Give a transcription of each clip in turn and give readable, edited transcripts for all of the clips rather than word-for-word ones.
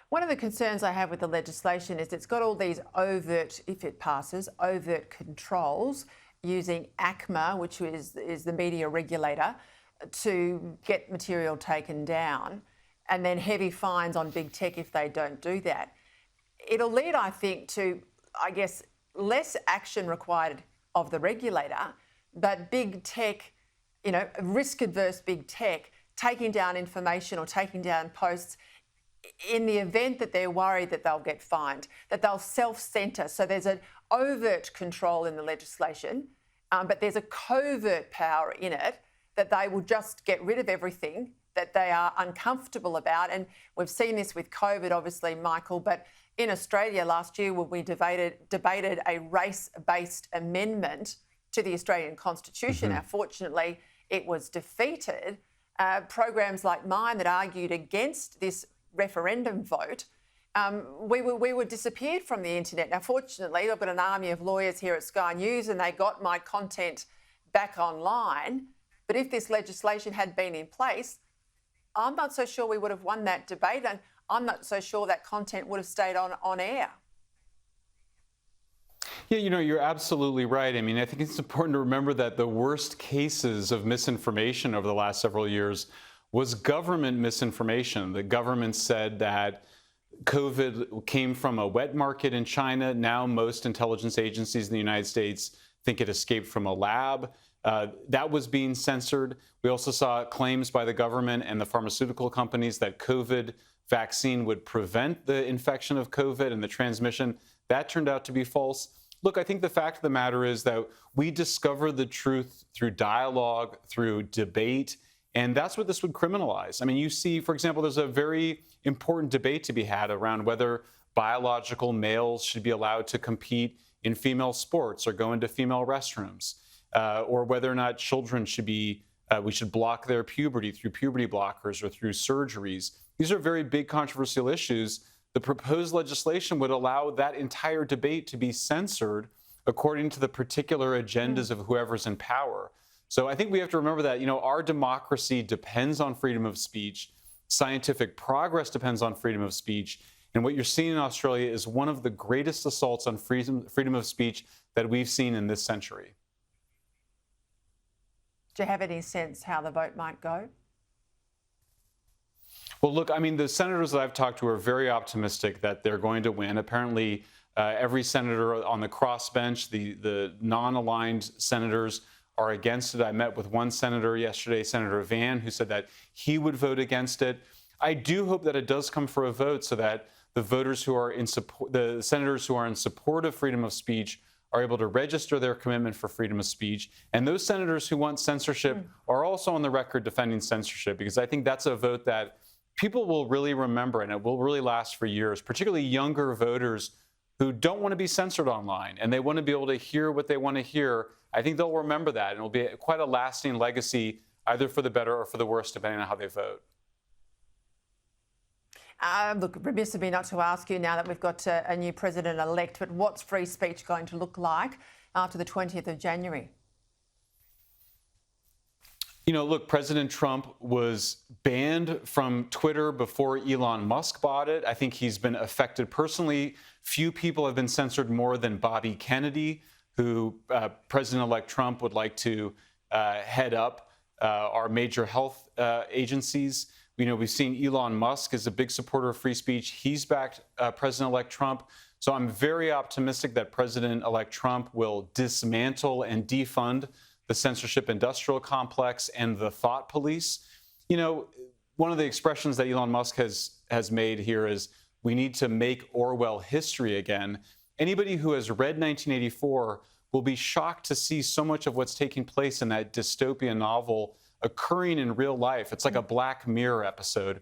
One of the concerns I have with the legislation is it's got all these overt, if it passes, overt controls using ACMA, which is the media regulator, to get material taken down, and then heavy fines on big tech if they don't do that. It'll lead, I think, to, I guess, less action required of the regulator, but big tech, risk-adverse big tech, taking down information or taking down posts in the event that they're worried that they'll get fined, that they'll self-censor. So there's an overt control in the legislation, but there's a covert power in it that they will just get rid of everything that they are uncomfortable about. And we've seen this with COVID, obviously, Michael, but in Australia last year when we debated a race-based amendment to the Australian Constitution, unfortunately, it was defeated. Programs like mine that argued against this referendum vote, we were disappeared from the internet. Now, fortunately, I've got an army of lawyers here at Sky News and they got my content back online. But if this legislation had been in place, I'm not so sure we would have won that debate, and I'm not so sure that content would have stayed on air. Yeah, you're absolutely right. I mean, I think it's important to remember that the worst cases of misinformation over the last several years was government misinformation. The government said that COVID came from a wet market in China. Now most intelligence agencies in the United States think it escaped from a lab. That was being censored. We also saw claims by the government and the pharmaceutical companies that COVID vaccine would prevent the infection of COVID and the transmission. That turned out to be false. Look, I think the fact of the matter is that we discover the truth through dialogue, through debate, and that's what this would criminalize. I mean, you see, for example, there's a very important debate to be had around whether biological males should be allowed to compete in female sports or go into female restrooms, or whether or not children should be, we should block their puberty through puberty blockers or through surgeries. These are very big controversial issues. The proposed legislation would allow that entire debate to be censored according to the particular agendas of whoever's in power. So I think we have to remember that, our democracy depends on freedom of speech. Scientific progress depends on freedom of speech. And what you're seeing in Australia is one of the greatest assaults on freedom of speech that we've seen in this century. Do you have any sense how the vote might go? Well, look, I mean, the senators that I've talked to are very optimistic that they're going to win. Apparently, every senator on the crossbench, the non-aligned senators, are against it. I met with one senator yesterday, Senator Van, who said that he would vote against it. I do hope that it does come for a vote so that the voters who are in support, the senators who are in support of freedom of speech, are able to register their commitment for freedom of speech. And those senators who want censorship are also on the record defending censorship, because I think that's a vote that people will really remember and it will really last for years, particularly younger voters who don't want to be censored online and they want to be able to hear what they want to hear. I think they'll remember that, and it'll be quite a lasting legacy, either for the better or for the worse, depending on how they vote. Look, remiss of me not to ask you now that we've got a new president-elect, but what's free speech going to look like after the 20th of January? Look, President Trump was banned from Twitter before Elon Musk bought it. I think he's been affected personally. Few people have been censored more than Bobby Kennedy, who President-elect Trump would like to head up our major health agencies. We've seen Elon Musk as a big supporter of free speech. He's backed President-elect Trump. So I'm very optimistic that President-elect Trump will dismantle and defund the censorship industrial complex and the thought police. One of the expressions that Elon Musk has made here is we need to make Orwell history again. Anybody who has read 1984 will be shocked to see so much of what's taking place in that dystopian novel occurring in real life. It's like a Black Mirror episode.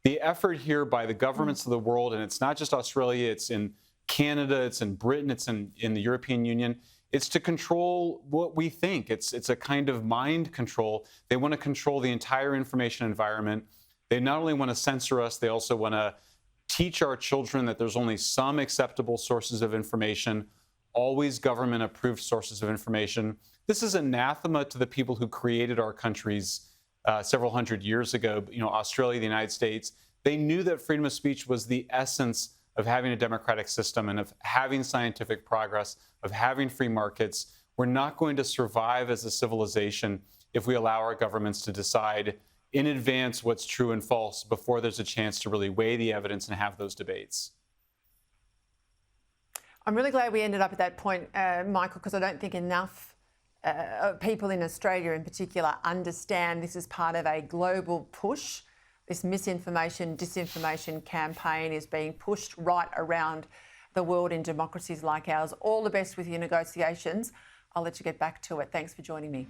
The effort here by the governments of the world, and it's not just Australia, it's in Canada, it's in Britain, it's in the European Union, it's to control what we think. It's a kind of mind control. They want to control the entire information environment. They not only want to censor us, they also want to teach our children that there's only some acceptable sources of information, always government-approved sources of information. This is anathema to the people who created our countries several hundred years ago. Australia, the United States, They knew that freedom of speech was the essence of having a democratic system and of having scientific progress, of having free markets. We're not going to survive as a civilization if we allow our governments to decide in advance what's true and false before there's a chance to really weigh the evidence and have those debates. I'm really glad we ended up at that point, Michael, because I don't think enough people in Australia in particular understand this is part of a global push. This misinformation, disinformation campaign is being pushed right around the world in democracies like ours. All the best with your negotiations. I'll let you get back to it. Thanks for joining me.